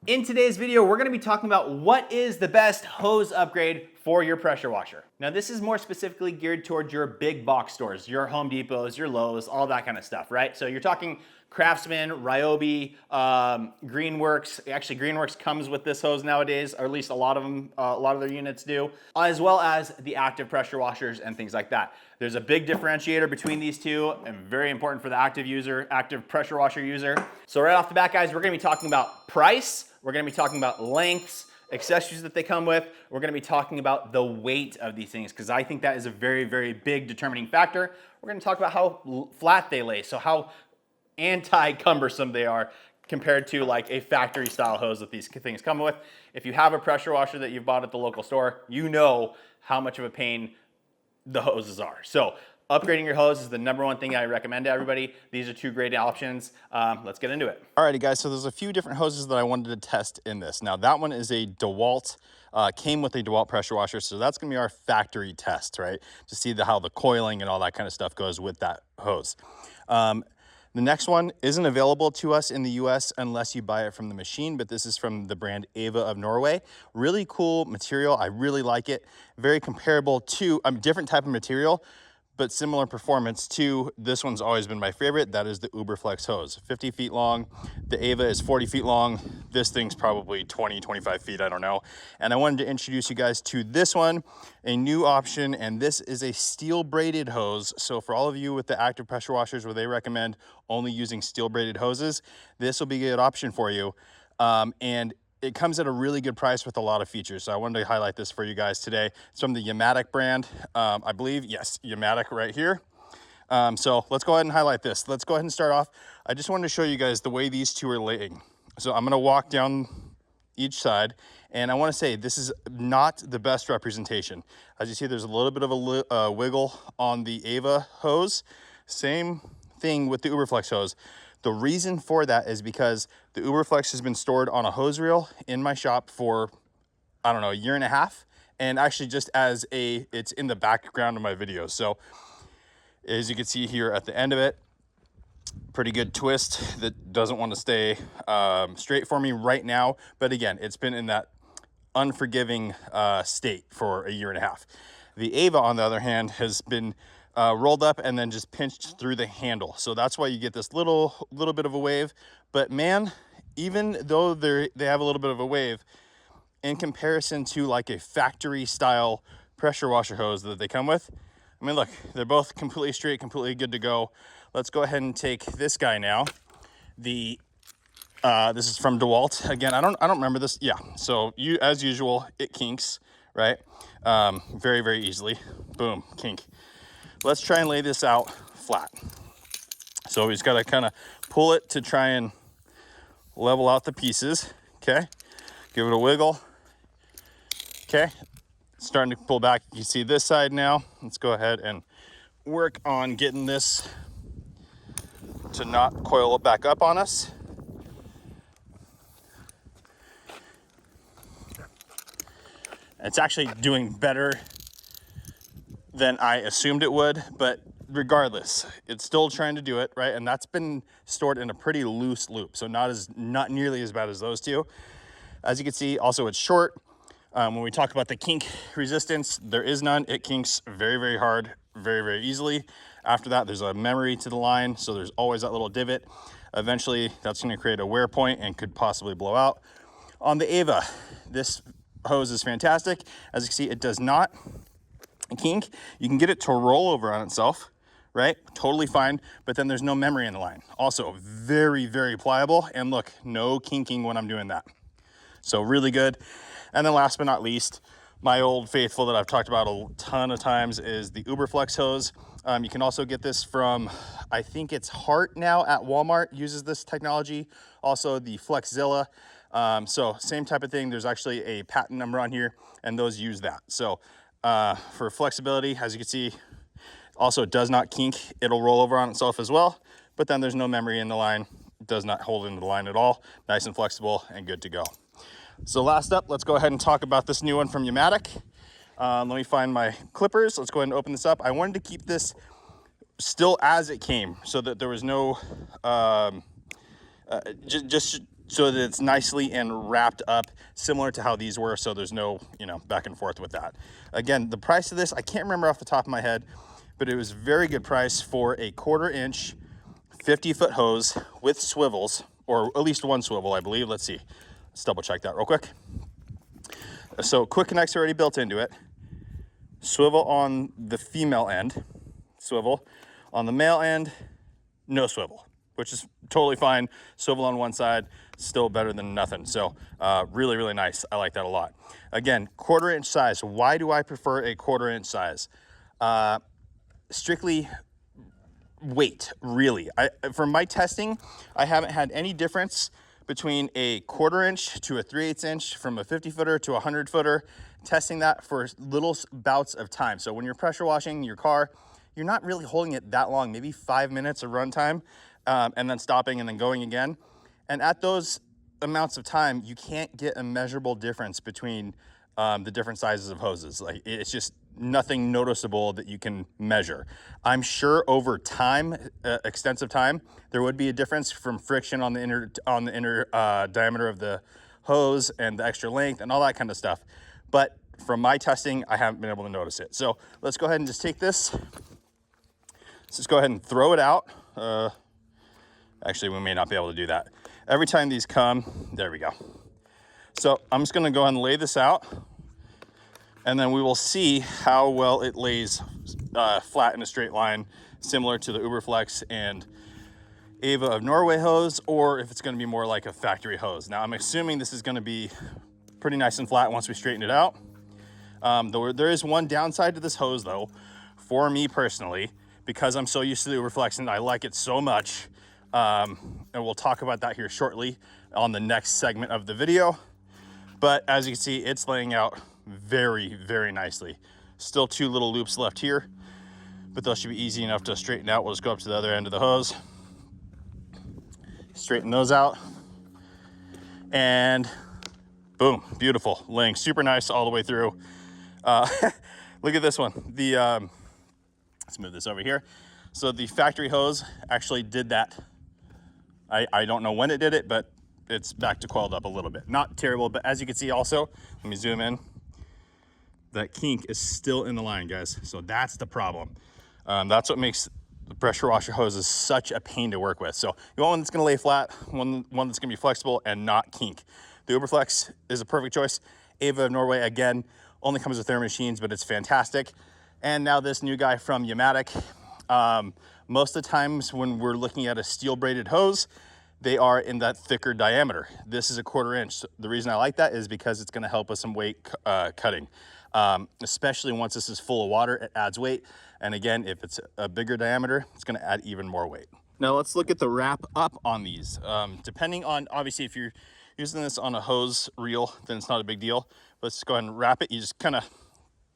In today's video, we're gonna be talking about what is the best hose upgrade for your pressure washer. Now, this is more specifically geared towards your big box stores, your Home Depots, your Lowe's, all that kind of stuff, right? So you're talking Craftsman, Ryobi, Greenworks. Actually, Greenworks comes with this hose nowadays, or at least a lot of them, a lot of their units do, as well as the active pressure washers and things like that. There's a big differentiator between these two and very important for the active pressure washer user. So right off the bat, guys, we're gonna be talking about price, we're gonna be talking about lengths, accessories that they come with. We're gonna be talking about the weight of these things because I think that is a very, very big determining factor. We're gonna talk about how flat they lay, so how anti-cumbersome they are compared to like a factory style hose that these things come with. If you have a pressure washer that you've bought at the local store, you know how much of a pain the hoses are. So upgrading your hose is the #1 thing I recommend to everybody. These are two great options. Let's get into it. Alrighty guys, so there's a few different hoses that I wanted to test in this. Now that one is a DeWalt, came with a DeWalt pressure washer, so that's gonna be our factory test, right? To see how the coiling and all that kind of stuff goes with that hose. The next one isn't available to us in the US unless you buy it from the machine, but this is from the brand Ava of Norway. Really cool material, I really like it. Very comparable to a different type of material, but similar performance to this one's always been my favorite. That is the UBERFLEX hose, 50 feet long. The Ava is 40 feet long. This thing's probably 20, 25 feet, I don't know. And I wanted to introduce you guys to this one, a new option, and this is a steel braided hose. So for all of you with the active pressure washers where they recommend only using steel braided hoses, this will be a good option for you. And it comes at a really good price with a lot of features. So I wanted to highlight this for you guys today. It's from the Yamatic brand, I believe. Yes, Yamatic right here. So let's go ahead and highlight this. Let's go ahead and start off. I just wanted to show you guys the way these two are laying. So I'm gonna walk down each side, and I wanna say this is not the best representation. As you see, there's a little bit of a wiggle on the Ava hose. Same thing with the UBERFLEX hose. The reason for that is because the UBERFLEX has been stored on a hose reel in my shop for, I don't know, a year and a half. And actually just as it's in the background of my videos. So as you can see here at the end of it, pretty good twist that doesn't want to stay straight for me right now. But again, it's been in that unforgiving state for a year and a half. The Ava, on the other hand, has been rolled up and then just pinched through the handle. So that's why you get this little bit of a wave. But man, even though they have a little bit of a wave, in comparison to like a factory style pressure washer hose that they come with, I mean, look, they're both completely straight, completely good to go. Let's go ahead and take this guy now. This is from DeWalt. Again, I don't remember this. Yeah, so as usual, it kinks, right? Very, very easily. Boom, kink. Let's try and lay this out flat. So we just gotta kind of pull it to try and level out the pieces, okay? Give it a wiggle, okay? Starting to pull back. You see this side now. Let's go ahead and work on getting this to not coil back up on us. It's actually doing better than I assumed it would, but regardless, it's still trying to do it, right? And that's been stored in a pretty loose loop, so not nearly as bad as those two. As you can see, also it's short. When we talk about the kink resistance, there is none. It kinks very, very hard, very, very easily. After that, there's a memory to the line, so there's always that little divot. Eventually, that's gonna create a wear point and could possibly blow out. On the Ava, this hose is fantastic. As you can see, it does not kink. You can get it to roll over on itself, right? Totally fine, but then there's no memory in the line. Also very, very pliable, and look, no kinking when I'm doing that. So really good. And then last but not least, my old faithful that I've talked about a ton of times is the UBERFLEX hose. You can also get this from, I think it's Hart now at Walmart, uses this technology. Also the Flexzilla. So same type of thing. There's actually a patent number on here, and those use that. So for flexibility, as you can see, also it does not kink. It'll roll over on itself as well, but then there's no memory in the line. It does not hold into the line at all. Nice and flexible and good to go. So last up, let's go ahead and talk about this new one from Yamatic. Let me find my clippers. Let's go ahead and open this up. I wanted to keep this still as it came so that there was no, just so that it's nicely and wrapped up, similar to how these were, so there's no, you know, back and forth with that. Again, the price of this, I can't remember off the top of my head, but it was a very good price for a 1/4 inch 50-foot hose with swivels, or at least one swivel, I believe. Let's see, let's double check that real quick. So quick connects already built into it. Swivel on the female end, swivel. On the male end, no swivel, which is totally fine. Swivel on one side, still better than nothing. So really, really nice. I like that a lot. Again, 1/4 inch size. Why do I prefer a 1/4 inch size? Strictly weight, really. From my testing, I haven't had any difference between a 1/4 inch to a 3/8 inch, from a 50-footer to a 100-footer, testing that for little bouts of time. So when you're pressure washing your car, you're not really holding it that long, maybe 5 minutes of run time, and then stopping and then going again. And at those amounts of time, you can't get a measurable difference between the different sizes of hoses. Like, it's just nothing noticeable that you can measure. I'm sure over time, extensive time, there would be a difference from friction on the inner diameter of the hose and the extra length and all that kind of stuff. But from my testing, I haven't been able to notice it. So let's go ahead and just take this. Let's just go ahead and throw it out. Actually, we may not be able to do that. Every time these come, there we go. So I'm just gonna go ahead and lay this out, and then we will see how well it lays flat in a straight line, similar to the UBERFLEX and Ava of Norway hose, or if it's gonna be more like a factory hose. Now, I'm assuming this is gonna be pretty nice and flat once we straighten it out. There is one downside to this hose though, for me personally, because I'm so used to the UBERFLEX and I like it so much. And we'll talk about that here shortly on the next segment of the video. But as you can see, it's laying out very, very nicely. Still 2 little loops left here, but those should be easy enough to straighten out. We'll just go up to the other end of the hose, straighten those out, and boom, beautiful. Laying super nice all the way through. Look at this one. Let's move this over here. So the factory hose actually did that. I don't know when it did it, but it's back to coiled up a little bit. Not terrible, but as you can see also, let me zoom in, that kink is still in the line, guys. So that's the problem. That's what makes the pressure washer hoses such a pain to work with. So you want one that's gonna lay flat, one that's gonna be flexible and not kink. The UBERFLEX is a perfect choice. Ava of Norway, again, only comes with their machines, but it's fantastic. And now this new guy from Yamatic. Most of the times when we're looking at a steel braided hose, they are in that thicker diameter. This is a 1/4 inch. The reason I like that is because it's gonna help with some weight cutting. Especially once this is full of water, it adds weight. And again, if it's a bigger diameter, it's gonna add even more weight. Now let's look at the wrap up on these. Depending on, obviously if you're using this on a hose reel, then it's not a big deal. Let's go ahead and wrap it. You just kind of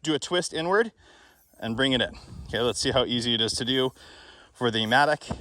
do a twist inward and bring it in. Okay, let's see how easy it is to do for the Yamatic.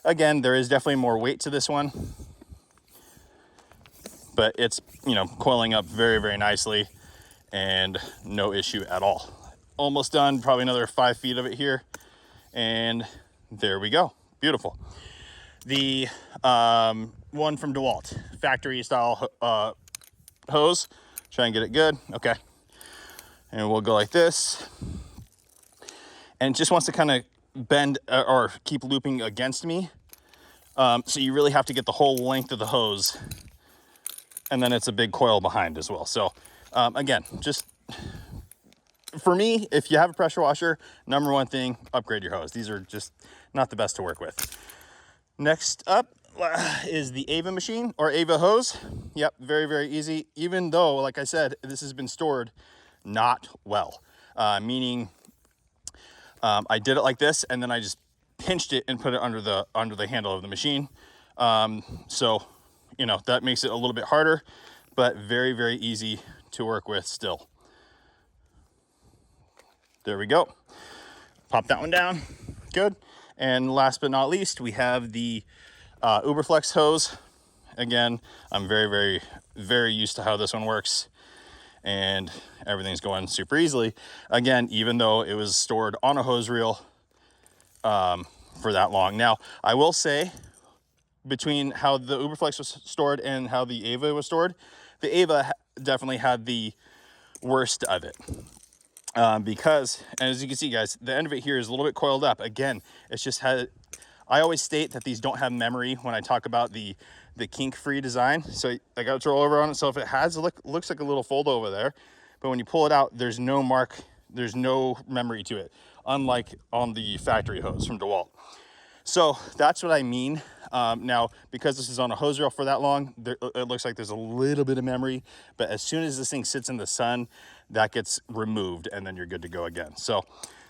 Again, there is definitely more weight to this one, but it's, you know, coiling up very, very nicely and no issue at all. Almost done, probably another 5 feet of it here. And there we go, beautiful. The one from DeWalt, factory style hose. Try and get it good, okay. And we'll go like this. And it just wants to kind of bend or keep looping against me. So you really have to get the whole length of the hose, and then it's a big coil behind as well. So again, just for me, if you have a pressure washer, number one thing, upgrade your hose. These are just not the best to work with. Next up is the Ava machine or Ava hose. Yep, very, very easy. Even though, like I said, this has been stored not well, meaning I did it like this, and then I just pinched it and put it under the handle of the machine. So, you know, that makes it a little bit harder, but very, very easy to work with still. There we go. Pop that one down. Good. And last but not least, we have the UBERFLEX hose. Again, I'm very, very, very used to how this one works, and everything's going super easily. Again, even though it was stored on a hose reel for that long. Now, I will say, between how the UBERFLEX was stored and how the Ava was stored, the Ava definitely had the worst of it. Because, and as you can see, guys, the end of it here is a little bit coiled up. Again, it's just had, I always state that these don't have memory when I talk about the kink free design. So I got to roll over on it. So if it has, looks like a little fold over there, but when you pull it out, there's no mark, there's no memory to it, unlike on the factory hose from DeWalt. So that's what I mean. Now, because this is on a hose reel for that long, it looks like there's a little bit of memory, but as soon as this thing sits in the sun, that gets removed and then you're good to go again. So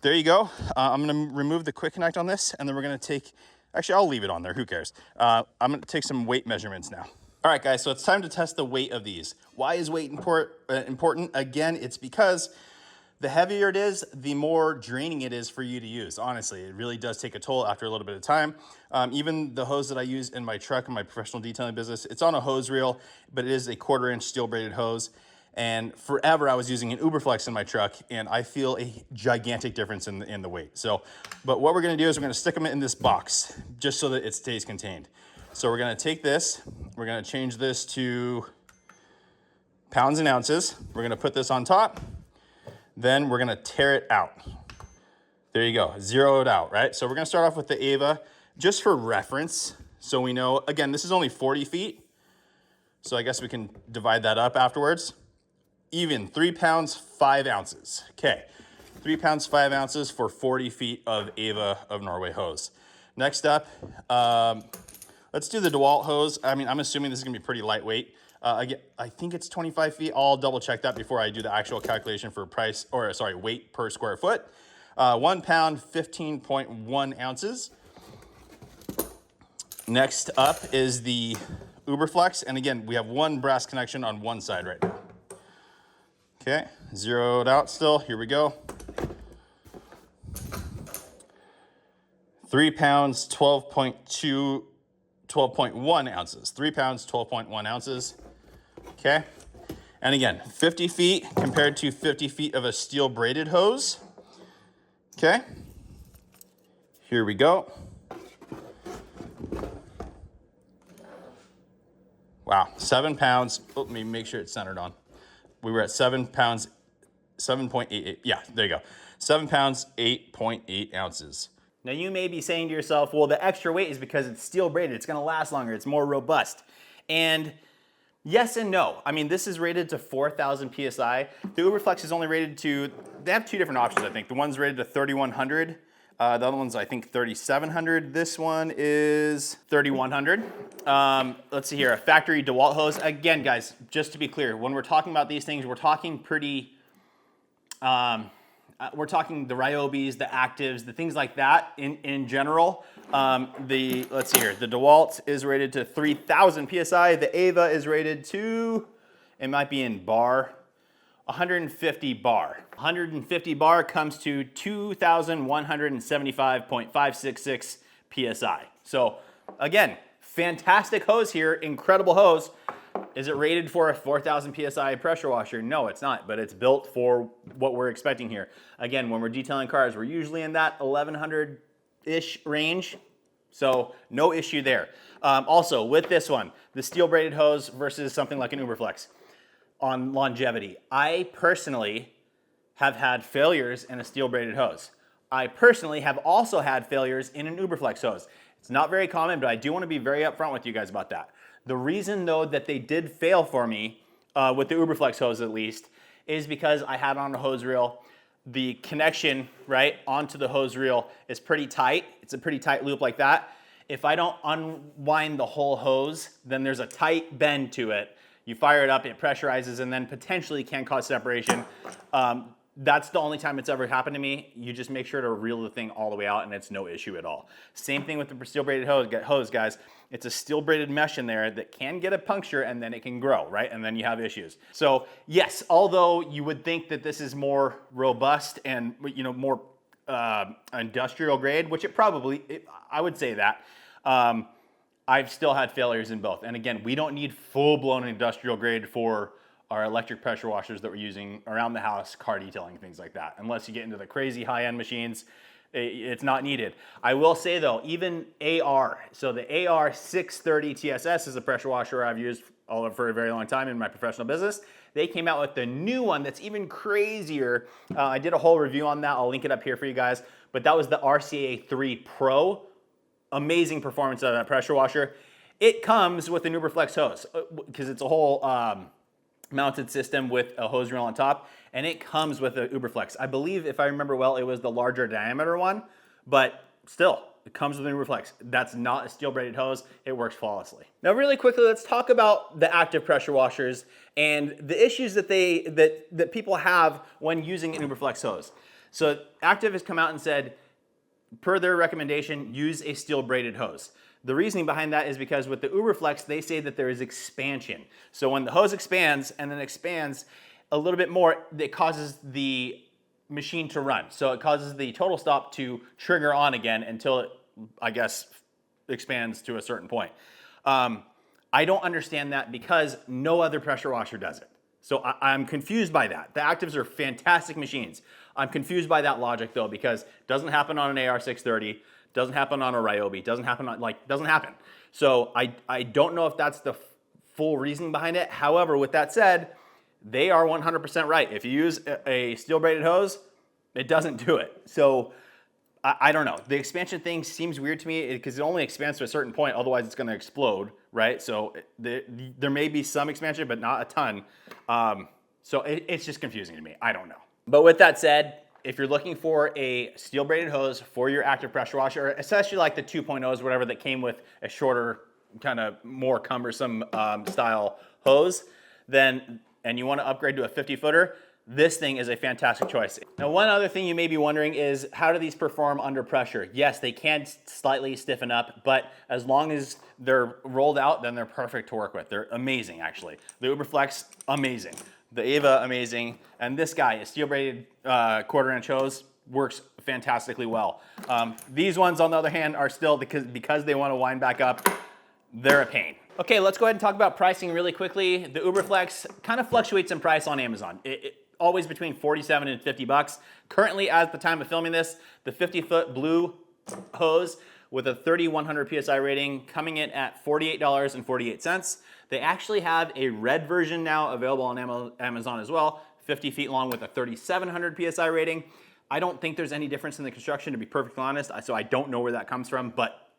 there you go. I'm gonna remove the quick connect on this, and then we're gonna take, actually I'll leave it on there, who cares? I'm gonna take some weight measurements now. All right, guys, so it's time to test the weight of these. Why is weight important? Again, it's because the heavier it is, the more draining it is for you to use. Honestly, it really does take a toll after a little bit of time. Even the hose that I use in my truck, in my professional detailing business, it's on a hose reel, but it is a 1/4 inch steel braided hose. And forever I was using an UBERFLEX in my truck, and I feel a gigantic difference in the weight. So, but what we're gonna do is we're gonna stick them in this box just so that it stays contained. So we're gonna take this, we're gonna change this to pounds and ounces. We're gonna put this on top. Then we're gonna tear it out. There you go, zero it out, right? So we're gonna start off with the Ava, just for reference. So we know, again, this is only 40 feet. So I guess we can divide that up afterwards. Even 3 pounds, 5 ounces. Okay, 3 pounds, 5 ounces for 40 feet of Ava of Norway hose. Next up, let's do the DeWalt hose. I mean, I'm assuming this is gonna be pretty lightweight. Again, I think it's 25 feet. I'll double check that before I do the actual calculation for price, or sorry, weight per square foot. 1 pound, 15.1 ounces. Next up is the UBERFLEX. And again, we have one brass connection on one side right now. Okay, zeroed out still, here we go. 3 pounds, 12.1 ounces. 3 pounds, 12.1 ounces. Okay, and again, 50 feet compared to 50 feet of a steel braided hose. Okay, here we go. Wow, 7 pounds. Oh, let me make sure it's centered on. We were at 7 pounds, 7.88. Yeah, there you go. 7 pounds, 8.8 ounces. Now you may be saying to yourself, well, the extra weight is because it's steel braided. It's gonna last longer, it's more robust. And yes and no. I mean, this is rated to 4,000 PSI. The UBERFLEX is only rated to, they have two different options, I think. The one's rated to 3,100. The other one's, I think, 3,700. This one is 3,100. Let's see here, a factory DeWalt hose. Again, guys, just to be clear, when we're talking about these things, we're talking pretty, we're talking the Ryobis, the Actives, the things like that in general. Let's see here, the DeWalt is rated to 3,000 PSI. The Ava is rated to, it might be in bar, 150 bar. 150 bar comes to 2,175.566 PSI. So again, fantastic hose here, incredible hose. Is it rated for a 4,000 PSI pressure washer? No, it's not, but it's built for what we're expecting here. Again, when we're detailing cars, we're usually in that 1,100-ish range, so no issue there. Also, with this one, the steel braided hose versus something like an UBERFLEX. On longevity, I personally have had failures in a steel braided hose. I personally have also had failures in an UBERFLEX hose. It's not very common, but I do want to be very upfront with you guys about that. The reason though that they did fail for me, with the UBERFLEX hose at least, is because I had on a hose reel, the connection, right, onto the hose reel is pretty tight. It's a pretty tight loop like that. If I don't unwind the whole hose, then there's a tight bend to it. You fire it up, it pressurizes, and then potentially can cause separation. That's the only time it's ever happened to me. You just make sure to reel the thing all the way out and it's no issue at all. Same thing with the steel braided hose, guys. It's a steel braided mesh in there that can get a puncture and then it can grow, right? And then you have issues. So yes, although you would think that this is more robust and more industrial grade, which I would say that, I've still had failures in both. And again, we don't need full-blown industrial grade for our electric pressure washers that we're using around the house, car detailing, things like that. Unless you get into the crazy high-end machines, It's not needed. I will say though, even AR, so the AR 630 TSS is a pressure washer I've used for a very long time in my professional business. They came out with the new one that's even crazier. I did a whole review on that. I'll link it up here for you guys. But that was the RCA 3 Pro. Amazing performance of that pressure washer. It comes with an UBERFLEX hose because it's a whole mounted system with a hose reel on top, and it comes with a UBERFLEX. I believe, if I remember well, it was the larger diameter one, but still, it comes with an UBERFLEX. That's not a steel braided hose. It works flawlessly. Now, really quickly, let's talk about the active pressure washers and the issues that that people have when using an UBERFLEX hose. So, Active has come out and said, per their recommendation, use a steel braided hose. The reasoning behind that is because with the UBERFLEX, they say that there is expansion. So when the hose expands and then expands a little bit more, it causes the machine to run. So it causes the total stop to trigger on again until it, I guess, expands to a certain point. I don't understand that because no other pressure washer does it. So I'm confused by that. The Actives are fantastic machines. I'm confused by that logic though, because it doesn't happen on an AR 630, doesn't happen on a Ryobi, doesn't happen on, doesn't happen. So I don't know if that's the full reason behind it. However, with that said, they are 100% right. If you use a steel braided hose, it doesn't do it. So I don't know. The expansion thing seems weird to me because it only expands to a certain point, otherwise it's going to explode, right? So there may be some expansion, but not a ton. So it's just confusing to me. I don't know. But with that said, if you're looking for a steel braided hose for your active pressure washer, especially like the 2.0s, whatever, that came with a shorter, kind of more cumbersome style hose, then, and you want to upgrade to a 50-footer, this thing is a fantastic choice. Now, one other thing you may be wondering is, how do these perform under pressure? Yes, they can slightly stiffen up, but as long as they're rolled out, then they're perfect to work with. They're amazing, actually. The UBERFLEX, amazing. The Ava, amazing. And this guy, a steel braided 1/4-inch hose, works fantastically well. These ones, on the other hand, are still, because they want to wind back up, they're a pain. Okay, let's go ahead and talk about pricing really quickly. The UBERFLEX kind of fluctuates in price on Amazon. Always between 47 and 50 bucks. Currently, at the time of filming this, the 50-foot blue hose with a 3,100 PSI rating coming in at $48.48. They actually have a red version now available on Amazon as well, 50 feet long with a 3,700 PSI rating. I don't think there's any difference in the construction, to be perfectly honest, so I don't know where that comes from, but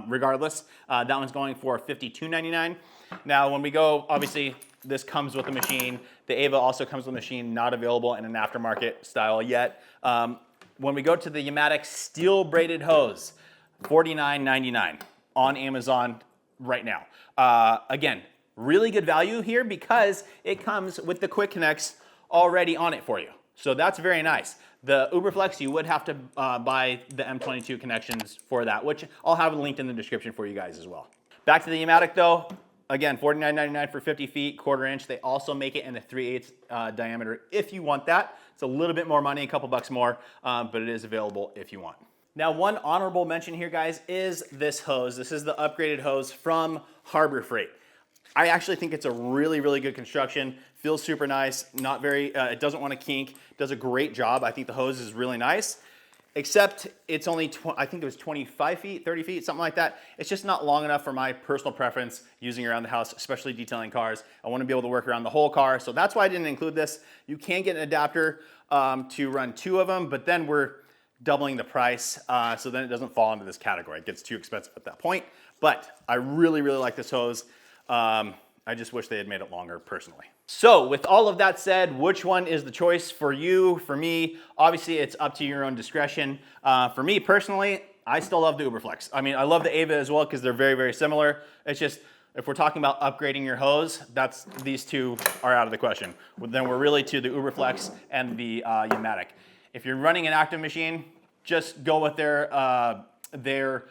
regardless, that one's going for $52.99. Now, when we go, obviously, this comes with the machine. The Ava also comes with a machine, not available in an aftermarket style yet. When we go to the Yamatic steel braided hose, $49.99 on Amazon right now. Again, really good value here because it comes with the quick connects already on it for you. So that's very nice. The UBERFLEX, you would have to buy the M22 connections for that, which I'll have linked in the description for you guys as well. Back to the Yamatic though. Again, $49.99 for 50 feet, 1/4-inch. They also make it in a 3/8 diameter if you want that. It's a little bit more money, a couple bucks more, but it is available if you want. Now, one honorable mention here, guys, is this hose. This is the upgraded hose from Harbor Freight. I actually think it's a really, really good construction. Feels super nice, not very, it doesn't want to kink, does a great job. I think the hose is really nice, except it's only, I think it was 25 feet, 30 feet, something like that. It's just not long enough for my personal preference using around the house, especially detailing cars. I want to be able to work around the whole car, so that's why I didn't include this. You can get an adapter to run 2 of them, but then we're doubling the price, so then it doesn't fall into this category. It gets too expensive at that point, but I really, really like this hose. I just wish they had made it longer personally. So with all of that said, which one is the choice for you, for me? Obviously, it's up to your own discretion. For me personally, I still love the UBERFLEX. I mean, I love the Ava as well because they're very, very similar. It's just, if we're talking about upgrading your hose, these two are out of the question. Then we're really to the UBERFLEX and the Yamatic. If you're running an active machine, just go with their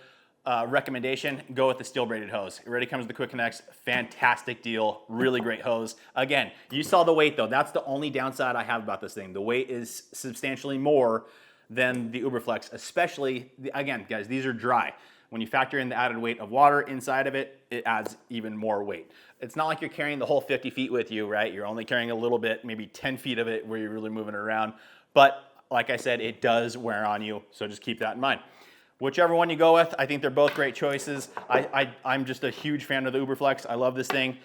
recommendation, go with the steel braided hose. It already comes with the quick connects, fantastic deal, really great hose. Again, you saw the weight though, that's the only downside I have about this thing. The weight is substantially more than the UBERFLEX, especially, again, guys, these are dry. When you factor in the added weight of water inside of it, it adds even more weight. It's not like you're carrying the whole 50 feet with you, right? You're only carrying a little bit, maybe 10 feet of it where you're really moving it around. But like I said, it does wear on you, so just keep that in mind. Whichever one you go with, I think they're both great choices. I'm just a huge fan of the UBERFLEX. I love this thing.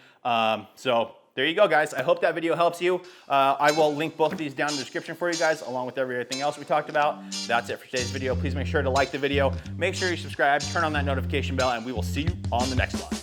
So there you go, guys. I hope that video helps you. I will link both of these down in the description for you guys, along with everything else we talked about. That's it for today's video. Please make sure to like the video. Make sure you subscribe, turn on that notification bell, and we will see you on the next one.